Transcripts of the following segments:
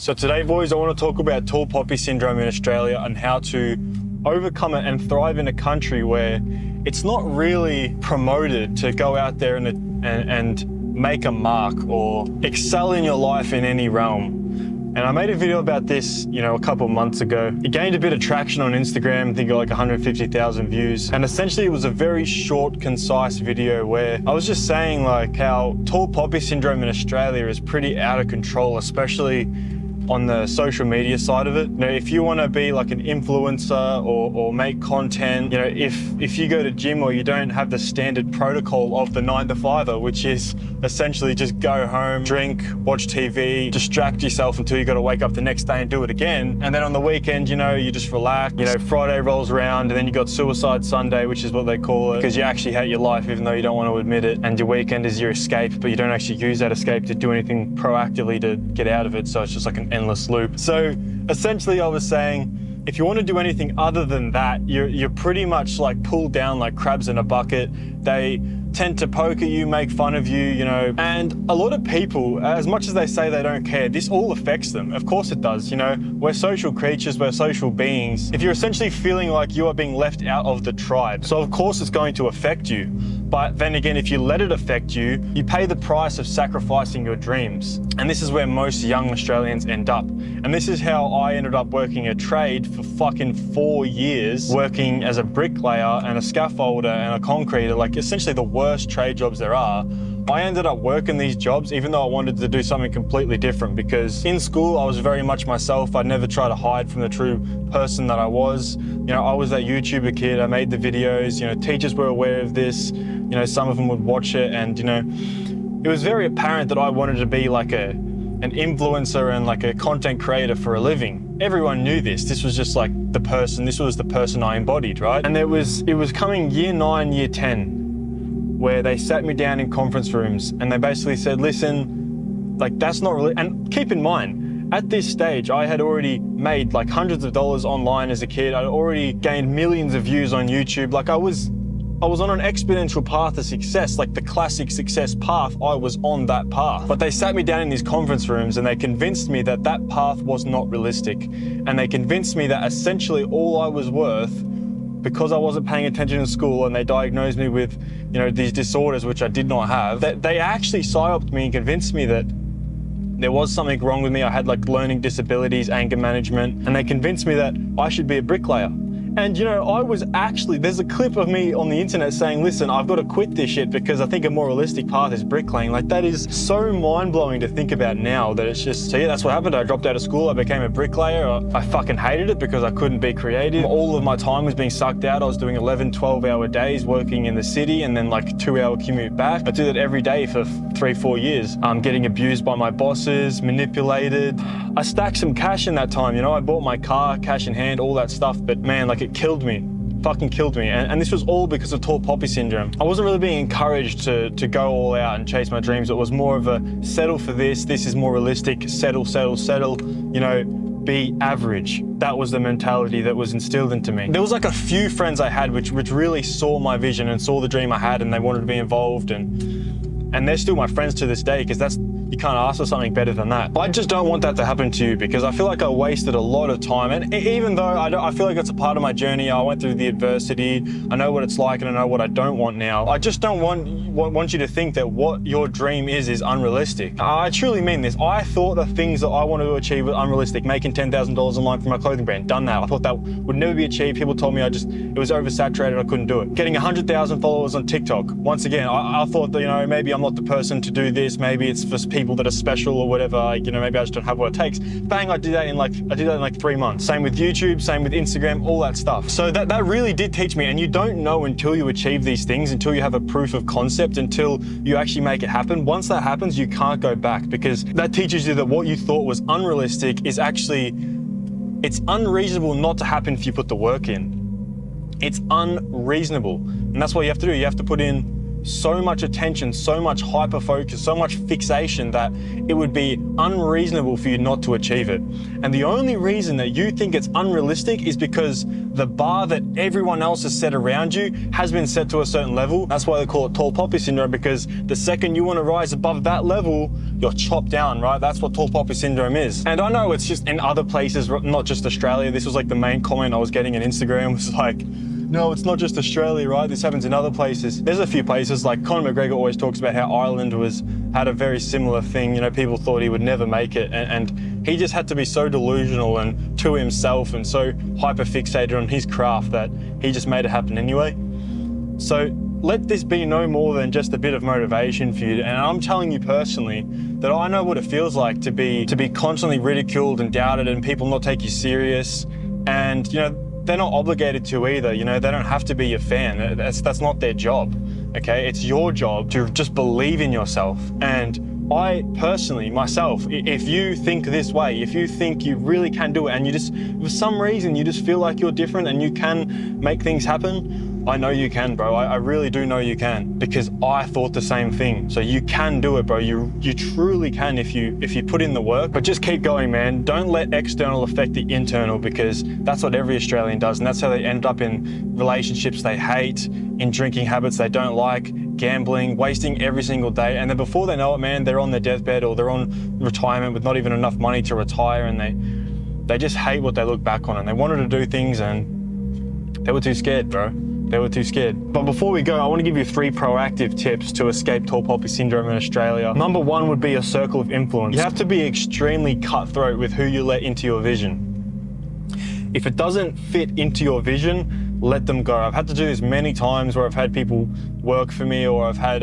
So today, boys, I want to talk about tall poppy syndrome in Australia and how to overcome it and thrive in a country where it's not really promoted to go out there and make a mark or excel in your life in any realm. And I made a video about this, a couple of months ago. It gained a bit of traction on Instagram, I think it got like 150,000 views. And essentially it was a very short, concise video where I was just saying like how tall poppy syndrome in Australia is pretty out of control, especially on the social media side of it. If you want to be like an influencer or make content, if you go to gym or you don't have the standard protocol of the 9-to-5er, which is essentially just go home, drink, watch TV, distract yourself until you got to wake up the next day and do it again. And then on the weekend, you just relax. Friday rolls around and then you got Suicide Sunday, which is what they call it, because you actually hate your life even though you don't want to admit it. And your weekend is your escape, but you don't actually use that escape to do anything proactively to get out of it. So it's just like an endless loop. So essentially I was saying, if you want to do anything other than that, you're pretty much like pulled down like crabs in a bucket. They tend to poke at you, make fun of you, and a lot of people, as much as they say they don't care, this all affects them. Of course it does, we're social creatures, we're social beings. If you're essentially feeling like you are being left out of the tribe, so of course it's going to affect you. But then again, if you let it affect you, you pay the price of sacrificing your dreams. And this is where most young Australians end up. And this is how I ended up working a trade for fucking 4 years, working as a bricklayer and a scaffolder and a concreter, like essentially the worst trade jobs there are. I ended up working these jobs even though I wanted to do something completely different, because in school I was very much myself. I never tried to hide from the true person that I was. I was that YouTuber kid. I made the videos, teachers were aware of this, some of them would watch it, and it was very apparent that I wanted to be like an influencer and like a content creator for a living. Everyone knew this. This was just like this was the person I embodied, right? And it was coming year 9, year 10, where they sat me down in conference rooms and they basically said, listen, like that's not really, and keep in mind, at this stage, I had already made like hundreds of dollars online as a kid. I'd already gained millions of views on YouTube. Like I was on an exponential path to success, like the classic success path. I was on that path. But they sat me down in these conference rooms and they convinced me that that path was not realistic. And they convinced me that essentially all I was worth, because I wasn't paying attention in school and they diagnosed me with, these disorders, which I did not have, that they actually psyoped me and convinced me that there was something wrong with me. I had like learning disabilities, anger management, and they convinced me that I should be a bricklayer. And I was actually, there's a clip of me on the internet saying, listen, I've got to quit this shit because I think a more realistic path is bricklaying. Like that is so mind-blowing to think about now, that it's just, so yeah, that's what happened. I dropped out of school, I became a bricklayer. I fucking hated it because I couldn't be creative. All of my time was being sucked out. I was doing 11, 12-hour days working in the city and then like 2-hour commute back. I did it every day for 3-4 years. Getting abused by my bosses, manipulated. I stacked some cash in that time, I bought my car, cash in hand, all that stuff, but man, like it killed me, fucking killed me. And this was all because of tall poppy syndrome. I wasn't really being encouraged to go all out and chase my dreams. It was more of a settle for this is more realistic, settle, be average. That was the mentality that was instilled into me. There was like a few friends I had which really saw my vision and saw the dream I had, and they wanted to be involved, and they're still my friends to this day, because you can't ask for something better than that. I just don't want that to happen to you, because I feel like I wasted a lot of time. And even though I feel like it's a part of my journey, I went through the adversity, I know what it's like and I know what I don't want now. I just don't want you to think that what your dream is unrealistic. I truly mean this. I thought the things that I wanted to achieve were unrealistic. Making $10,000 online for my clothing brand, done that. I thought that would never be achieved. People told me it was oversaturated, I couldn't do it. Getting 100,000 followers on TikTok. Once again, I thought that, maybe I'm not the person to do this. Maybe it's for people that are special or whatever. Maybe I just don't have what it takes. Bang, I did that in like 3 months. Same with YouTube, same with Instagram, all that stuff. So that really did teach me. And you don't know until you achieve these things, until you have a proof of concept, until you actually make it happen. Once that happens, you can't go back, because that teaches you that what you thought was unrealistic is actually, it's unreasonable not to happen if you put the work in. It's unreasonable. And that's what you have to do. You have to put in so much attention, so much hyper focus, so much fixation that it would be unreasonable for you not to achieve it. And the only reason that you think it's unrealistic is because the bar that everyone else has set around you has been set to a certain level. That's why they call it tall poppy syndrome, because the second you want to rise above that level, you're chopped down, right? That's what tall poppy syndrome is. And I know it's just in other places, not just Australia. This was like the main comment I was getting on Instagram was like, no, it's not just Australia, right? This happens in other places. There's a few places, like Conor McGregor always talks about how Ireland had a very similar thing. You know, people thought he would never make it, and he just had to be so delusional and to himself and so hyper fixated on his craft that he just made it happen anyway. So let this be no more than just a bit of motivation for you. And I'm telling you personally that I know what it feels like to be constantly ridiculed and doubted and people not take you serious. And, you know, they're not obligated to either. You know, they don't have to be your fan. That's not their job, okay? It's your job to just believe in yourself. And I personally, myself, if you think this way, if you think you really can do it and you just, for some reason, you just feel like you're different and you can make things happen, I know you can, bro. I really do know you can, because I thought the same thing. So you can do it, bro. You truly can if you put in the work. But just keep going, man. Don't let external affect the internal, because that's what every Australian does, and that's how they end up in relationships they hate, in drinking habits they don't like, gambling, wasting every single day. And then before they know it, man, they're on their deathbed or they're on retirement with not even enough money to retire, and they just hate what they look back on, and they wanted to do things and they were too scared, bro. They were too scared. But before we go, I want to give you 3 proactive tips to escape tall poppy syndrome in Australia. Number 1 would be a circle of influence. You have to be extremely cutthroat with who you let into your vision. If it doesn't fit into your vision, let them go. I've had to do this many times where I've had people work for me, or I've had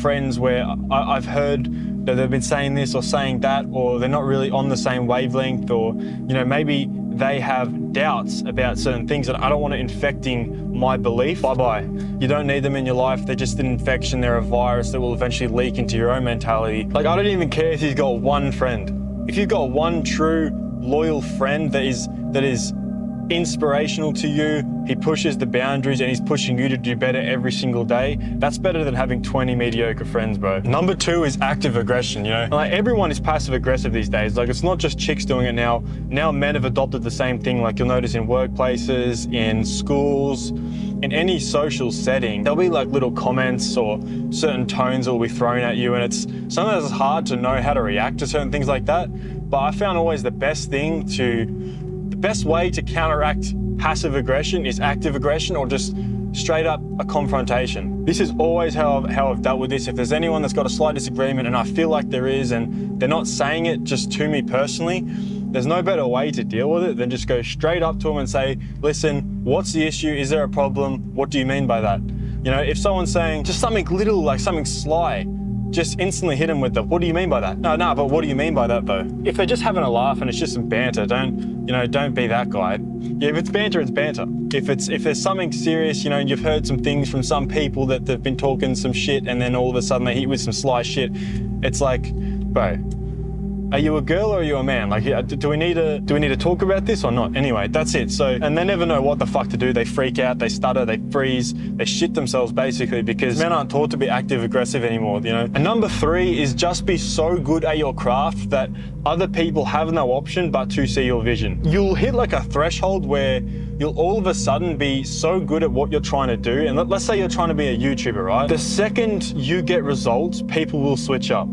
friends where I've heard that they've been saying this or saying that, or they're not really on the same wavelength, or, you know, maybe they have doubts about certain things and I don't want it infecting my belief. Bye-bye. You don't need them in your life. They're just an infection. They're a virus that will eventually leak into your own mentality. Like, I don't even care if you've got one friend. If you've got one true, loyal friend that is inspirational to you, he pushes the boundaries and he's pushing you to do better every single day, that's better than having 20 mediocre friends, bro. Number 2 is active aggression, you know? Like, everyone is passive aggressive these days. Like, it's not just chicks doing it now. Now men have adopted the same thing. Like, you'll notice in workplaces, in schools, in any social setting, there'll be like little comments or certain tones that will be thrown at you, and it's sometimes it's hard to know how to react to certain things like that. But I found always the best way to counteract passive aggression is active aggression, or just straight up a confrontation. This is always how I've dealt with this. If there's anyone that's got a slight disagreement, and I feel like there is, and they're not saying it just to me personally, there's no better way to deal with it than just go straight up to them and say, listen, what's the issue? Is there a problem? What do you mean by that? You know, if someone's saying just something little, like something sly, just instantly hit them with the, what do you mean by that? No, but what do you mean by that though? If they're just having a laugh and it's just some banter, don't be that guy. Yeah, if it's banter, it's banter. If there's something serious, you know, and you've heard some things from some people that they've been talking some shit, and then all of a sudden they hit you with some sly shit, it's like, bro, are you a girl or are you a man? Like, do we need to talk about this or not? Anyway, that's it. So, and they never know what the fuck to do. They freak out, they stutter, they freeze, they shit themselves basically, because men aren't taught to be active aggressive anymore, you know? And number 3 is just be so good at your craft that other people have no option but to see your vision. You'll hit like a threshold where you'll all of a sudden be so good at what you're trying to do. And let's say you're trying to be a YouTuber, right? The second you get results, people will switch up.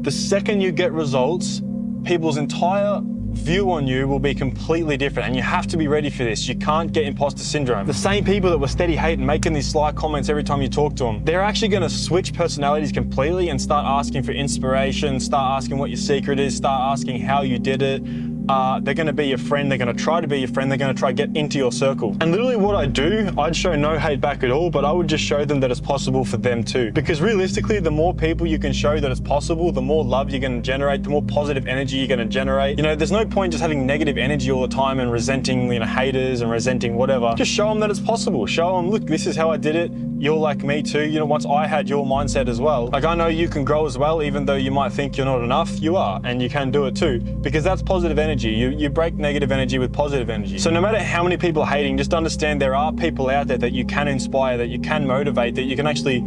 The second you get results, people's entire view on you will be completely different, and you have to be ready for this. You can't get imposter syndrome. The same people that were steady hating, making these sly comments every time you talk to them, they're actually going to switch personalities completely and start asking for inspiration, start asking what your secret is, start asking how you did it. They're going to be your friend. They're going to try to be your friend. They're going to try to get into your circle. And literally what I do, I'd show no hate back at all, but I would just show them that it's possible for them too. Because realistically, the more people you can show that it's possible, the more love you're going to generate, the more positive energy you're going to generate. You know, there's no point just having negative energy all the time and resenting, you know, haters and resenting whatever. Just show them that it's possible. Show them, look, this is how I did it. You're like me too. You know, once I had your mindset as well. Like, I know you can grow as well, even though you might think you're not enough, you are, and you can do it too. Because that's positive energy. You break negative energy with positive energy. So no matter how many people are hating, just understand there are people out there that you can inspire, that you can motivate, that you can actually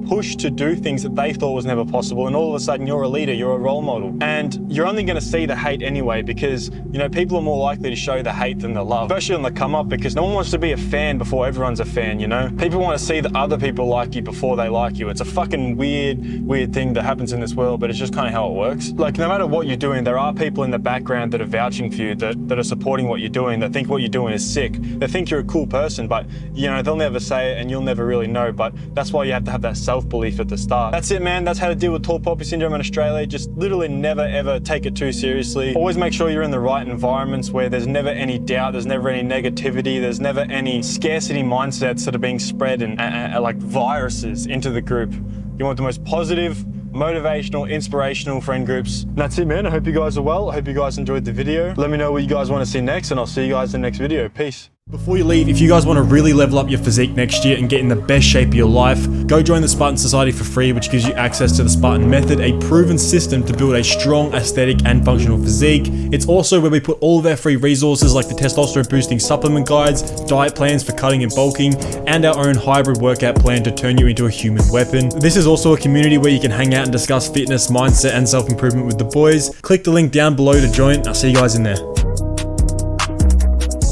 pushed to do things that they thought was never possible, and all of a sudden you're a leader, you're a role model. And you're only going to see the hate anyway, because, you know, people are more likely to show the hate than the love, especially on the come up, because no one wants to be a fan before everyone's a fan, you know? People want to see that other people like you before they like you. It's a fucking weird thing that happens in this world, but it's just kind of how it works. Like, no matter what you're doing, there are people in the background that are vouching for you, that are supporting what you're doing, that think what you're doing is sick. They think you're a cool person, but, you know, they'll never say it and you'll never really know, but that's why you have to have that self-belief at the start. That's it, man. That's how to deal with tall poppy syndrome in Australia. Just literally never, ever take it too seriously. Always make sure you're in the right environments where there's never any doubt, there's never any negativity, there's never any scarcity mindsets that are being spread and like viruses into the group. You want the most positive, motivational, inspirational friend groups. And that's it, man. I hope you guys are well. I hope you guys enjoyed the video. Let me know what you guys want to see next, and I'll see you guys in the next video. Peace. Before you leave, if you guys want to really level up your physique next year and get in the best shape of your life, go join the Spartan Society for free, which gives you access to the Spartan method, a proven system to build a strong, aesthetic, and functional physique. It's also where we put all of our free resources like the testosterone boosting supplement guides, diet plans for cutting and bulking, and our own hybrid workout plan to turn you into a human weapon. This is also a community where you can hang out and discuss fitness, mindset, and self-improvement with the boys. Click the link down below to join. I'll see you guys in there.